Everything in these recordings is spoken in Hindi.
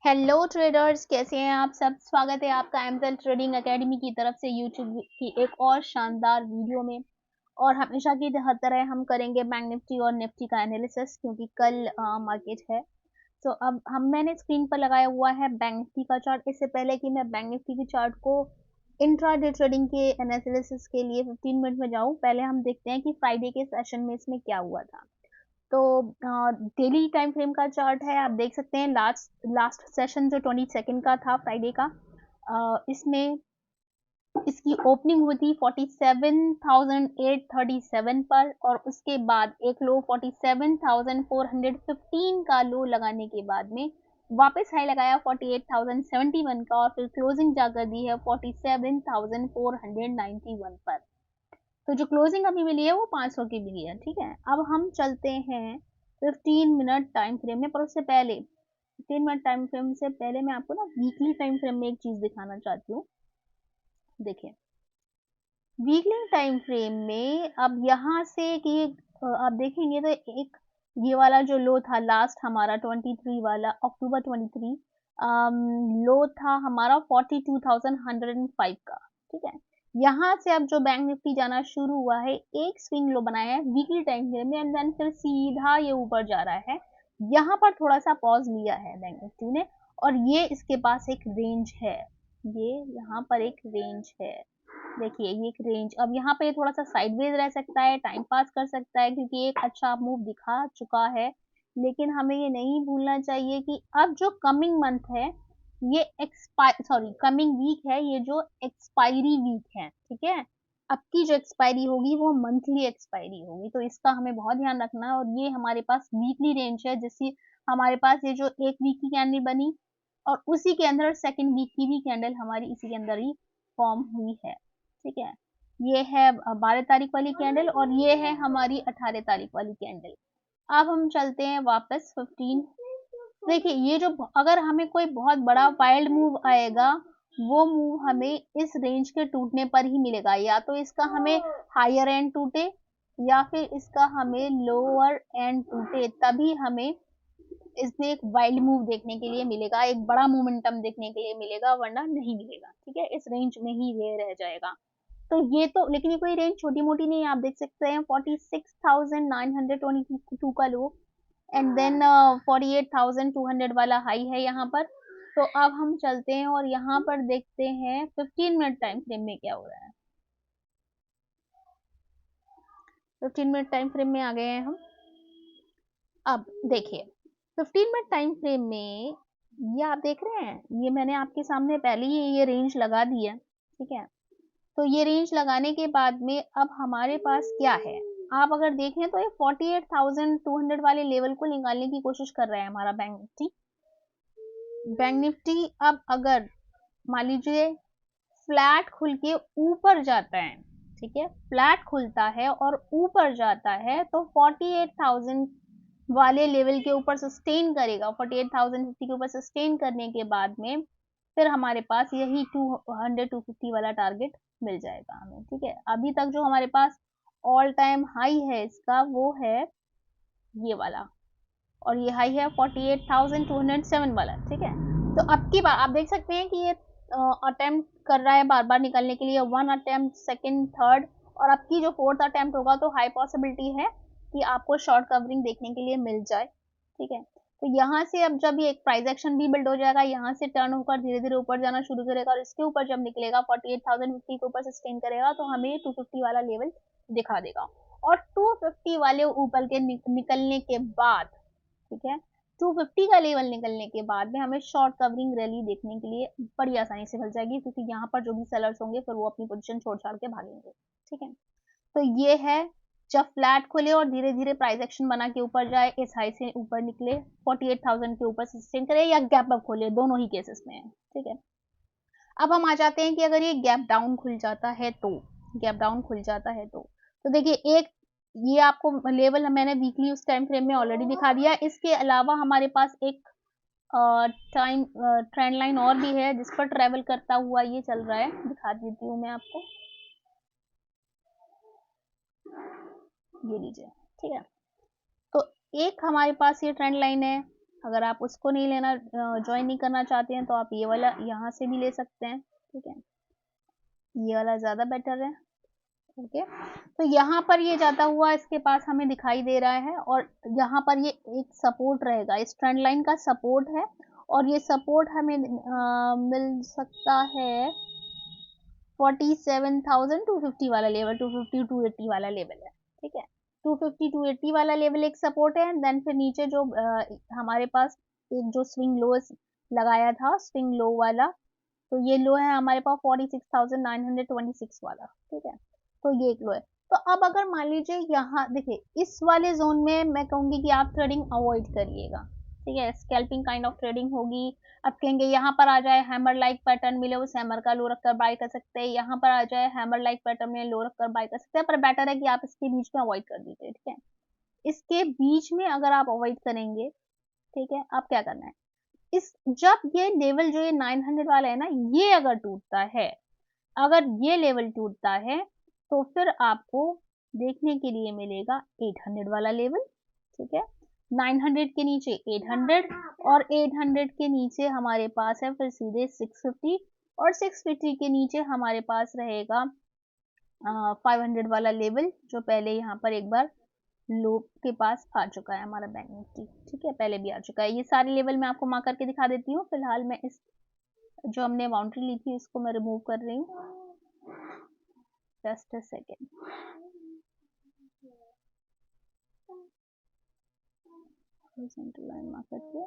हेलो ट्रेडर्स, कैसे हैं आप सब। स्वागत है आपका एमजेल ट्रेडिंग एकेडमी की तरफ से यूट्यूब की एक और शानदार वीडियो में। और हमेशा की हर तरह हम करेंगे बैंक निफ्टी और निफ्टी का एनालिसिस, क्योंकि कल मार्केट है। तो अब मैंने स्क्रीन पर लगाया हुआ है बैंक निफ्टी का चार्ट। इससे पहले कि मैं बैंक निफ्टी की चार्ट को इंट्राडे ट्रेडिंग के एनालिसिस के लिए 15 मिनट में जाऊं, पहले हम देखते हैं कि फ्राइडे के सेशन में इसमें क्या हुआ था। तो डेली टाइम फ्रेम का चार्ट है, आप देख सकते हैं लास्ट लास्ट सेशन जो 22 का था फ्राइडे का। इसमें इसकी ओपनिंग हुई थी 47,837 पर, और उसके बाद एक लो 47,415 का लो लगाने के बाद में वापस हाई लगाया 48,071 का, और फिर क्लोजिंग जाकर दी है 47,491 पर। तो जो क्लोजिंग अभी मिली है वो 500 की मिली है। ठीक है, अब हम चलते हैं 15 मिनट टाइम फ्रेम में। पर उससे पहले 15 मिनट टाइम फ्रेम से पहले मैं आपको ना वीकली टाइम फ्रेम में एक चीज दिखाना चाहती हूँ। देखिए, वीकली टाइम फ्रेम में अब यहाँ से कि आप देखेंगे तो एक ये वाला जो लो था लास्ट हमारा 23 वाला अक्टूबर 23 लो था हमारा 42,105 का। ठीक है, यहाँ से अब जो बैंक निफ्टी जाना शुरू हुआ है, एक स्विंग लो बनाया है वीकली टाइम फ्रेम में, एंड देन फिर सीधा ये ऊपर जा रहा है। यहाँ पर थोड़ा सा पॉज लिया है बैंक निफ्टी ने, और ये इसके पास एक रेंज है। ये यहाँ पर एक रेंज है, देखिए ये एक रेंज। अब यहाँ पे थोड़ा सा साइडवेज रह सकता है, टाइम पास कर सकता है, क्योंकि एक अच्छा मूव दिखा चुका है। लेकिन हमें ये नहीं भूलना चाहिए कि अब जो कमिंग मंथ है, ये कमिंग वीक है, ये जो एक्सपायरी वीक है। ठीक है, अब की जो एक्सपायरी होगी वो मंथली एक्सपायरी होगी, तो इसका हमें बहुत ध्यान रखना है। और ये हमारे पास वीकली रेंज है, जिससे हमारे पास ये जो एक वीक की कैंडल बनी, और उसी के अंदर सेकेंड वीक की भी कैंडल हमारी इसी के अंदर ही फॉर्म हुई है। ठीक है, ये है 12 तारीख वाली कैंडल, और ये है हमारी 18 तारीख वाली कैंडल। अब हम चलते हैं वापस 15। देखिए, ये जो अगर हमें कोई बहुत बड़ा वाइल्ड मूव आएगा, वो मूव हमें इस रेंज के टूटने पर ही मिलेगा। या तो इसका हमें हायर एंड टूटे, या फिर इसका हमें लोअर एंड टूटे, तभी हमें इसमें एक वाइल्ड मूव देखने के लिए मिलेगा, एक बड़ा मोमेंटम देखने के लिए मिलेगा, वरना नहीं मिलेगा। ठीक है, इस रेंज में ही ये रह जाएगा। तो ये तो, लेकिन ये कोई रेंज छोटी मोटी नहीं है, आप देख सकते हैं 46,922 का लो, एंड देन 48,200 वाला हाई है यहाँ पर। तो अब हम चलते हैं और यहाँ पर देखते हैं 15 मिनट टाइम फ्रेम में क्या हो रहा है। 15 मिनट टाइम फ्रेम में आ गए हैं हम। अब देखिए, 15 मिनट टाइम फ्रेम में ये आप देख रहे हैं, ये मैंने आपके सामने पहले ही ये रेंज लगा दी है। ठीक है, तो ये रेंज लगाने के बाद में अब हमारे पास क्या है, आप अगर देखें तो ये 48,200 वाले लेवल को निकालने की कोशिश कर रहा है हमारा बैंक निफ्टी। बैंक निफ्टी अब अगर मान लीजिए फ्लैट खुल के ऊपर जाता है, ठीक है, फ्लैट खुलता है और ऊपर जाता है, तो 48,000 वाले लेवल के ऊपर सस्टेन करेगा। 48,050 के ऊपर सस्टेन करने के बाद में फिर हमारे पास यही 200-250 वाला टारगेट मिल जाएगा हमें। ठीक है, अभी तक जो हमारे पास ऑल टाइम हाई है इसका, वो है ये वाला, और ये हाई है 48,207 वाला। ठीक है, तो अब की बार आप देख सकते हैं कि ये अटेम्प्ट कर रहा है बार बार निकलने के लिए, वन अटेम्प्ट, सेकंड, थर्ड, और अब की जो फोर्थ अटेम्प्ट होगा, तो हाई पॉसिबिलिटी है कि आपको शॉर्ट कवरिंग देखने के लिए मिल जाए। ठीक है, तो यहाँ से अब जब ये एक प्राइस एक्शन भी बिल्ड हो जाएगा, यहाँ से टर्न होकर धीरे धीरे ऊपर जाना शुरू करेगा, और इसके ऊपर जब निकलेगा 48,050 के ऊपर सस्टेन करेगा, तो हमें 250 वाला लेवल दिखा देगा। और 250 वाले ऊपर के निकलने के बाद, ठीक है, 250 का लेवल निकलने के बाद में हमें शॉर्ट कवरिंग रैली देखने के लिए बड़ी आसानी से मिल जाएगी, क्योंकि यहाँ पर जो भी सेलर्स होंगे फिर वो अपनी पोजीशन छोड़ छाड़ के भागेंगे। ठीक है, तो ये है, जब फ्लैट खुले और धीरे धीरे प्राइस एक्शन बना के ऊपर जाए, इस हाई से ऊपर निकले, 48,000 के ऊपर सस्टेन करे, या गैप अप खोले, दोनों ही केसेस में है। ठीक है, अब हम आ जाते हैं कि अगर ये गैप डाउन खुल जाता है तो, गैप डाउन खुल जाता है तो देखिए, एक ये आपको लेवल मैंने वीकली उस टाइम फ्रेम में ऑलरेडी दिखा दिया। इसके अलावा हमारे पास एक टाइम ट्रेंड लाइन और भी है, जिस पर ट्रेवल करता हुआ ये चल रहा है, दिखा देती हूँ मैं आपको, ये लीजिए। ठीक है, तो एक हमारे पास ये ट्रेंड लाइन है अगर आप उसको नहीं लेना, ज्वाइन नहीं करना चाहते हैं, तो आप ये वाला यहाँ से भी ले सकते हैं, ठीक है, ये वाला ज़्यादा बेटर है। ओके, तो यहाँ पर ये जाता हुआ इसके पास हमें दिखाई दे रहा है, और यहाँ पर ये एक सपोर्ट रहेगा, इस ट्रेंड लाइन का सपोर्ट है, और ये सपोर्ट हमें मिल सकता है 47,250 वाला लेवल, 250 280 वाला लेवल है, ठीक है, 250 280 वाला लेवल एक सपोर्ट है। देन फिर नीचे जो हमारे पास एक जो स्विंग लो लगाया था, स्विंग लो वाला, तो ये लो है हमारे पास 46,926 वाला, ठीक है, तो ये एक लो है। तो अब अगर मान लीजिए यहाँ देखिए इस वाले जोन में मैं कहूंगी कि आप ट्रेडिंग अवॉइड करिएगा, ठीक है, स्कैल्पिंग काइंड ऑफ ट्रेडिंग होगी। अब कहेंगे यहाँ पर आ जाए हैमर लाइक पैटर्न मिले, उस हैमर का लो रखकर बाय कर सकते हैं, यहाँ पर आ जाए हैमर लाइक पैटर्न में लो रखकर बाय कर सकते हैं, पर बेटर है कि आप इसके बीच में अवॉइड कर दीजिए, ठीक है, इसके बीच में अगर आप अवॉइड करेंगे, ठीक है, आप क्या करना है, इस जब ये लेवल जो ये 900 वाला है ना, ये अगर टूटता है, अगर ये लेवल टूटता है, तो फिर आपको देखने के लिए मिलेगा 800 वाला लेवल, ठीक है, 900 के नीचे 800, और 800 के नीचे हमारे पास है फिर सीधे 650, और 650 के नीचे हमारे पास रहेगा 500 वाला लेवल, जो पहले यहाँ पर एक बार लो के पास आ चुका है हमारा बैंक निफ्टी, ठीक है, पहले भी आ चुका है। ये सारे लेवल मैं आपको मार्क करके दिखा देती हूँ। फिलहाल मैं इस जो हमने बाउंड्री ली थी इसको मैं रिमूव कर रही हूँ, just a second. Line mark करके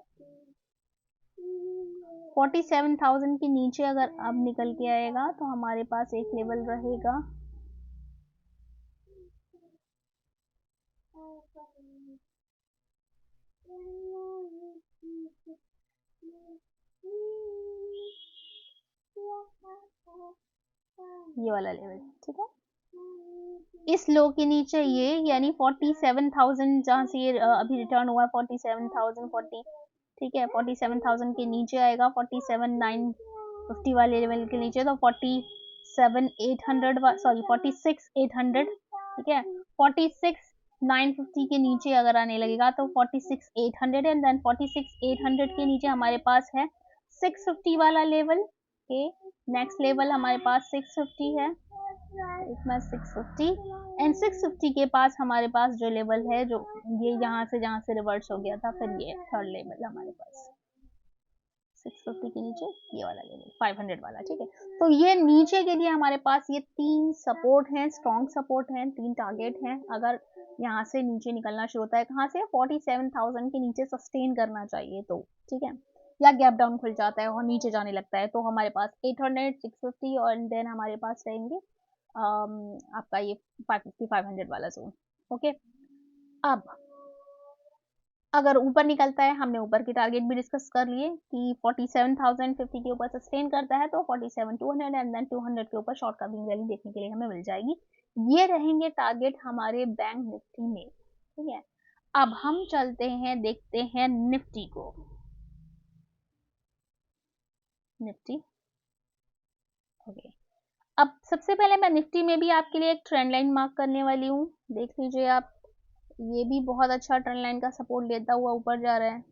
47,000 के नीचे अगर अब निकल के आएगा, तो हमारे पास एक लेवल रहेगा ये वाला लेवल, ठीक है, इस लो के नीचे ये, यानी 47,000 जहां से ये अभी रिटर्न हुआ है 47,040, ठीक है, 47,000 के नीचे आएगा 47,950 वाले लेवल के नीचे, तो 47,800 सॉरी 46,800, ठीक है, 46,950 के नीचे अगर आने लगेगा तो 46,800, एंड देन 46,800 के नीचे हमारे पास है 650 वाला लेवल, के नेक्स्ट लेवल हमारे पास 650 है, इसमें 650, एंड 650 के पास हमारे पास जो लेवल है, जो ये यहाँ से जहाँ से रिवर्स हो गया था, फिर ये थर्ड लेवल हमारे पास 650 के नीचे ये वाला लेवल 500 वाला, ठीक है, तो ये नीचे के लिए हमारे पास ये 3 सपोर्ट हैं, स्ट्रॉन्ग सपोर्ट हैं, 3 टारगेट हैं। अगर यहाँ से नीचे निकलना शुरू होता है कहाँ से, 47,000 के नीचे सस्टेन करना चाहिए, तो ठीक है, या गैप डाउन खुल जाता है और नीचे जाने लगता है, तो हमारे पास 800 650 और देन हमारे पास रहेंगे आपका ये 550 500 वाला जोन। ओके, अब अगर ऊपर निकलता है, हमने ऊपर की टारगेट भी डिस्कस कर लिए कि 47,050 के ऊपर सस्टेन करता है तो 47,200 एंड देन 200 के ऊपर शॉर्ट कवरिंग रैली देखने के लिए हमें मिल जाएगी। ये रहेंगे टारगेट हमारे बैंक निफ्टी में, ठीक है। अब हम चलते हैं, देखते हैं निफ्टी को। निफ्टी, ओके, अब सबसे पहले मैं निफ्टी में भी आपके लिए एक ट्रेंड लाइन मार्क करने वाली हूँ, देख लीजिए आप, ये भी बहुत अच्छा ट्रेंड लाइन का सपोर्ट लेता हुआ ऊपर जा रहा है,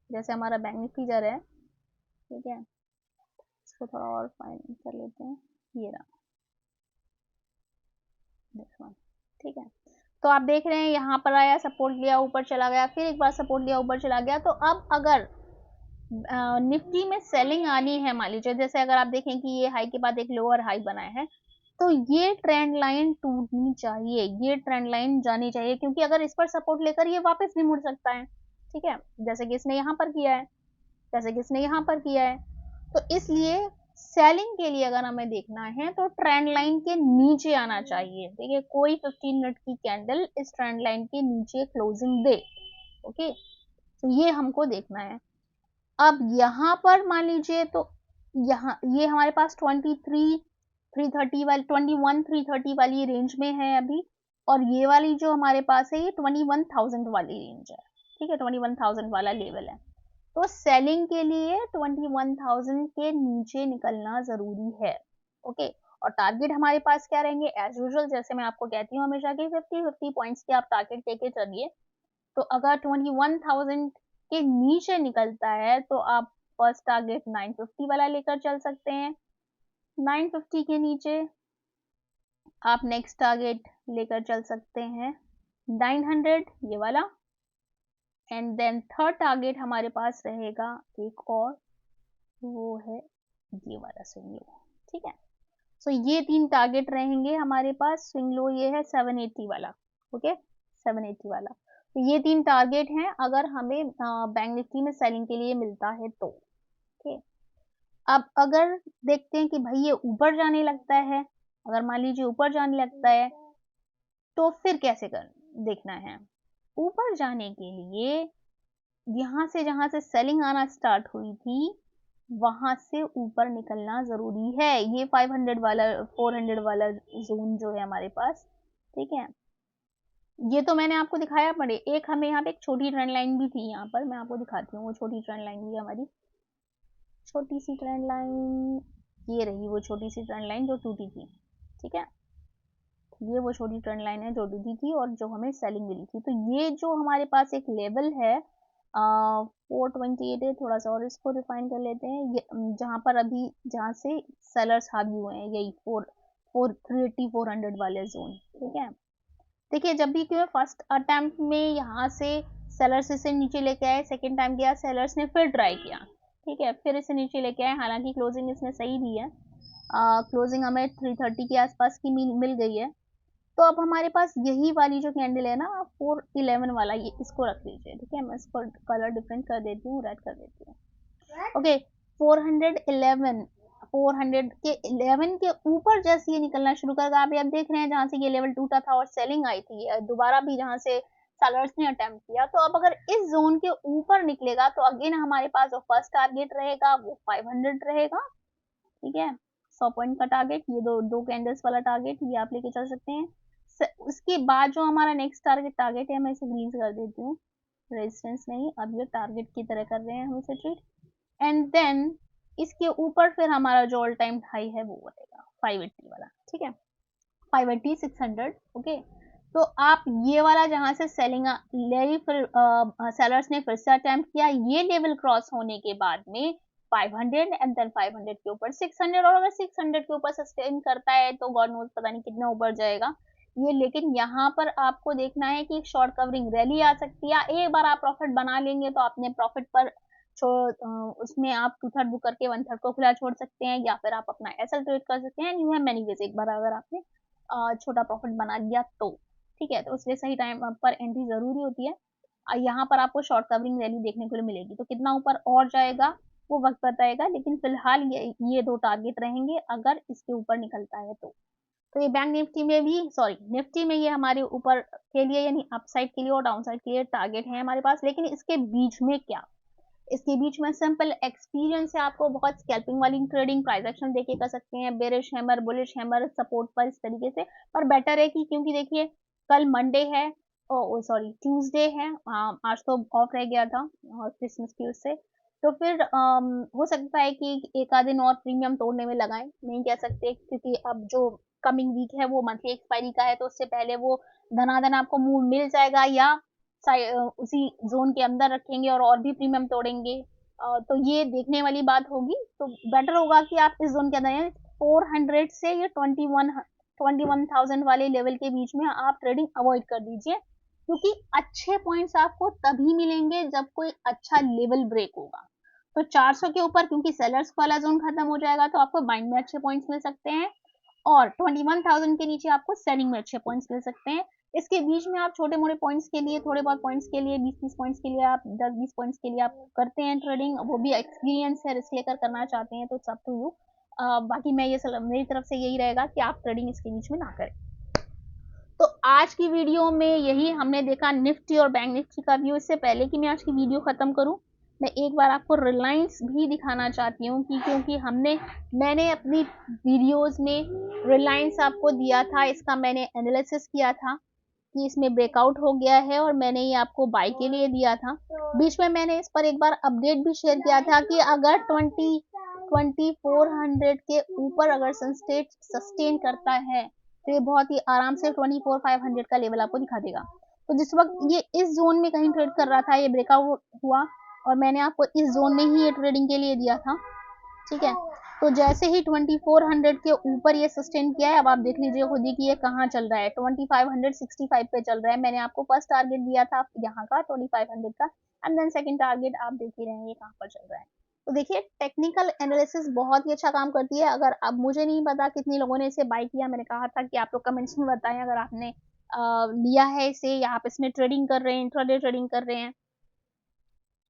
जैसे हमारा बैंक निफ्टी जा रहा है, ठीक है, इसको थोड़ा और फाइन कर लेते हैं, ये रहा, ठीक है, तो आप देख रहे हैं यहाँ पर आया, सपोर्ट लिया, ऊपर चला गया, फिर एक बार सपोर्ट लिया, ऊपर चला गया। तो अब अगर निफ्टी में सेलिंग आनी है, मान लीजिए जैसे अगर आप देखें कि ये हाई के बाद एक लोअर हाई बनाया है, तो ये ट्रेंड लाइन टूटनी चाहिए, ये ट्रेंड लाइन जानी चाहिए, क्योंकि अगर इस पर सपोर्ट लेकर ये वापस नहीं मुड़ सकता है, ठीक है, जैसे कि इसने यहाँ पर किया है, जैसे कि इसने यहाँ पर किया है। तो इसलिए सेलिंग के लिए अगर हमें देखना है तो ट्रेंड लाइन के नीचे आना चाहिए। देखिए कोई 15 मिनट की कैंडल इस ट्रेंड लाइन के नीचे क्लोजिंग दे, ओके, तो ये हमको देखना है। अब यहाँ पर मान लीजिए, तो यहाँ ये हमारे पास 23,330 वाली, 21,330 वाली रेंज में है अभी, और ये वाली जो हमारे पास है ये 21,000 वाली रेंज है, ठीक है, 21,000 वाला लेवल है। तो सेलिंग के लिए 21,000 के नीचे निकलना जरूरी है, ओके, और टारगेट हमारे पास क्या रहेंगे, एज यूजुअल जैसे मैं आपको कहती हूँ हमेशा कि 50-50 पॉइंट्स के आप टारगेट लेके चलिए। तो अगर 21,000 के नीचे निकलता है तो आप फर्स्ट टारगेट 950 वाला लेकर चल सकते हैं। 950 के नीचे आप नेक्स्ट टारगेट लेकर चल सकते हैं 900 ये वाला, एंड देन थर्ड टारगेट हमारे पास रहेगा एक और, वो है ये वाला स्विंग लो। ठीक है, सो ये 3 टारगेट रहेंगे हमारे पास। स्विंग लो ये है 780 वाला, ओके 780 वाला। तो ये 3 टारगेट हैं अगर हमें बैंक निफ्टी में सेलिंग के लिए मिलता है तो। ओके, अब अगर देखते हैं कि भाई ये ऊपर जाने लगता है, अगर मान लीजिए ऊपर जाने लगता है तो फिर कैसे देखना है। ऊपर जाने के लिए यहाँ से जहां से सेलिंग आना स्टार्ट हुई थी वहां से ऊपर निकलना जरूरी है। ये 500 वाला 400 वाला जोन जो है हमारे पास, ठीक है, ये तो मैंने आपको दिखाया पड़े। एक हमें यहाँ पे एक छोटी ट्रेंड लाइन भी थी, यहाँ पर मैं आपको दिखाती हूँ वो छोटी ट्रेंड लाइन भी हमारी। छोटी सी ट्रेंड लाइन ये रही, वो छोटी सी ट्रेंड लाइन जो टूटी थी। ठीक है, ये वो छोटी ट्रेंड लाइन है जो टूटी थी और जो हमें सेलिंग मिली थी। तो ये जो हमारे पास एक लेवल है 428 है, थोड़ा सा और इसको रिफाइन कर लेते हैं, जहां पर अभी जहां से सेलर्स हावी हुए हैं, यही 380 400 वाले जोन। ठीक है, देखिए जब भी क्यों फर्स्ट अटेम्प्ट में यहाँ से सेलर्स इसे नीचे लेके आए, सेकेंड टाइम गया सेलर्स ने फिर ट्राई किया, ठीक है, फिर इसे नीचे लेके आए, हालांकि क्लोजिंग इसने सही दी है, क्लोजिंग हमें 330 के आसपास की मिल गई है। तो अब हमारे पास यही वाली जो कैंडल है ना 411 वाला, ये इसको रख लीजिए। ठीक है, मैं इसको कलर डिफरेंट कर देती हूँ, रेड कर देती हूँ। ओके, 411 400 के 11 के ऊपर जैसे ये निकलना शुरू करेगा, आप देख रहे हैं जहां से ये लेवल टूटा था और सेलिंग आई थी, दोबारा भी जहां से सेलर्स ने अटेम्प्ट किया। तो अब अगर इस जोन के ऊपर निकलेगा तो अगेन हमारे पास जो फर्स्ट टारगेट रहेगा वो 500 रहेगा। ठीक है, 100 पॉइंट का टारगेट, ये दो कैंडल्स वाला टारगेट ये आप लेके चल सकते हैं। उसके बाद जो हमारा नेक्स्ट टारगेट है, मैं इसे ग्रीन कर देती हूँ, रेजिस्टेंस नहीं, अब ये टारगेट की तरह कर रहे हैं हम इसे ट्रीट। एंड देन इसके ऊपर फिर हमारा जो ऑल टाइम हाई है वो रहेगा 580 वाला। ठीक है, 580 600। ओके, तो आप ये वाला जहां से सेलिंग ले फिर सेलर्स ने फिर से अटेम्प्ट किया, ये लेवल क्रॉस होने के बाद में 500 एंड देन 500 के ऊपर 600, और अगर 600 के ऊपर सस्टेन करता है तो गॉड नोज पता नहीं कितना ऊपर जाएगा ये। लेकिन यहाँ पर आपको देखना है कि शॉर्ट कवरिंग रैली आ सकती है, एक बार आप प्रॉफिट बना लेंगे तो अपने प्रॉफिट पर उसमें आप 2/3 बुक करके 1/3 को खुला छोड़ सकते हैं, या फिर आप अपना एसएल ट्रेड कर सकते हैं। यू हैव मेनी वेज, एक बार अगर आपने छोटा प्रॉफिट बना लिया तो। ठीक है, तो इसलिए सही टाइम पर एंट्री जरूरी होती है। यहाँ पर आपको शॉर्ट कवरिंग रैली देखने को मिलेगी, तो कितना ऊपर और जाएगा वो वक्त बताएगा, लेकिन फिलहाल ये 2 टारगेट रहेंगे अगर इसके ऊपर निकलता है तो ये बैंक निफ्टी में भी, सॉरी निफ्टी में, ये हमारे ऊपर के लिए यानी अपसाइड के लिए और डाउनसाइड के लिए टारगेट है हमारे पास। लेकिन इसके बीच में क्या, इसके बीच में सिंपल एक्सपीरियंस है आपको, बहुत स्कैल्पिंग वाली ट्रेडिंग प्राइस एक्शन देके कर सकते हैं, bearish hammer bullish hammer support पर, इस तरीके से। पर बेटर है कि क्योंकि देखिए कल मंडे है, ओ सॉरी ट्यूसडे है, आज तो ऑफ रह गया था और क्रिसमस की उससे, तो फिर हो सकता है कि एक आध दिन और प्रीमियम तोड़ने में लगाएं, नहीं कह सकते, क्योंकि अब जो कमिंग वीक है वो मंथली एक्सपायरी का है, तो उससे पहले वो धनाधन आपको मूव मिल जाएगा, या उसी जोन के अंदर रखेंगे और भी प्रीमियम तोड़ेंगे, तो ये देखने वाली बात होगी। तो बेटर होगा कि आप इस जोन के अंदर 400 से ये 21,000 वाले लेवल के बीच में आप ट्रेडिंग अवॉइड कर दीजिए, क्योंकि अच्छे पॉइंट्स आपको तभी मिलेंगे जब कोई अच्छा लेवल ब्रेक होगा। तो 400 के ऊपर क्योंकि सेलर्स वाला जोन खत्म हो जाएगा तो आपको बाइंग में अच्छे पॉइंट्स मिल सकते हैं, और 21,000 के नीचे आपको सेलिंग में अच्छे पॉइंट्स मिल सकते हैं। इसके बीच में आप छोटे मोटे पॉइंट्स के लिए, थोड़े बहुत पॉइंट्स के लिए, 20-30 पॉइंट्स के लिए, आप 10-20 पॉइंट्स के लिए आप करते हैं ट्रेडिंग, वो भी एक्सपीरियंस है, रिस्क लेकर करना चाहते हैं तो सब टू यू। बाकी मैं ये मेरी तरफ से यही रहेगा कि आप ट्रेडिंग इसके बीच में ना करें। तो आज की वीडियो में यही हमने देखा निफ्टी और बैंक निफ्टी का व्यू। इससे पहले कि मैं आज की वीडियो खत्म करूं, मैं एक बार आपको रिलायंस भी दिखाना चाहती हूँ कि क्योंकि मैंने अपनी वीडियोस में रिलायंस आपको दिया था, इसका मैंने एनालिसिस किया था कि इसमें ब्रेकआउट हो गया है, और मैंने ये आपको बाय के लिए दिया था। बीच में मैंने इस पर एक बार अपडेट भी शेयर किया था कि अगर 2400 के ऊपर अगर सस्टेन करता है तो ये बहुत ही आराम से 24,500 का लेवल आपको दिखा देगा। तो जिस वक्त ये इस जोन में कहीं ट्रेड कर रहा था, ये ब्रेकआउट हुआ और मैंने आपको इस जोन में ही ये ट्रेडिंग के लिए दिया था, ठीक है। तो जैसे ही 2400 के ऊपर ये सस्टेन किया है, अब आप देख लीजिए खुद ही कि ये कहाँ चल रहा है, 2565 पे चल रहा है। मैंने आपको फर्स्ट टारगेट दिया था यहाँ का 2500 का, एंड देन सेकंड टारगेट आप देख ही रहे हैं ये कहाँ पर चल रहा है। तो देखिए टेक्निकल एनालिसिस बहुत ही अच्छा काम करती है। अगर अब मुझे नहीं पता कितनी लोगों ने इसे बाय किया, मैंने कहा था कि आप लोग कमेंट्स में बताएं अगर आपने लिया है इसे या आप इसमें ट्रेडिंग कर रहे हैं, इंट्राडे ट्रेडिंग कर रहे हैं।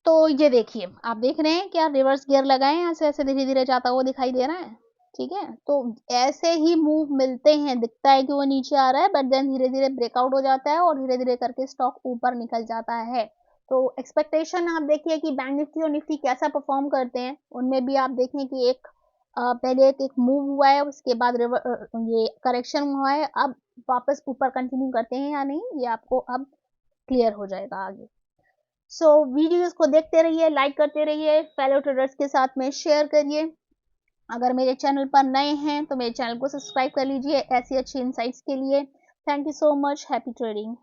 तो ये देखिए आप देख रहे हैं क्या रिवर्स गियर लगाए हैं, ऐसे ऐसे धीरे धीरे जाता हुआ दिखाई दे रहा है, ठीक है। तो ऐसे ही मूव मिलते हैं, दिखता है कि वो नीचे आ रहा है बट देन धीरे धीरे ब्रेकआउट हो जाता है और धीरे धीरे करके स्टॉक ऊपर निकल जाता है। तो एक्सपेक्टेशन आप देखिए कि बैंक निफ्टी और निफ्टी कैसा परफॉर्म करते हैं, उनमें भी आप देखें कि एक पहले एक मूव हुआ है, उसके बाद ये करेक्शन हुआ है, अब वापस ऊपर कंटिन्यू करते हैं या नहीं, ये आपको अब क्लियर हो जाएगा आगे। सो वीडियोस को देखते रहिए, लाइक करते रहिए, फेलो ट्रेडर्स के साथ में शेयर करिए। अगर मेरे चैनल पर नए हैं तो मेरे चैनल को सब्सक्राइब कर लीजिए ऐसी अच्छी इनसाइट्स के लिए। Thank you so much, happy trading.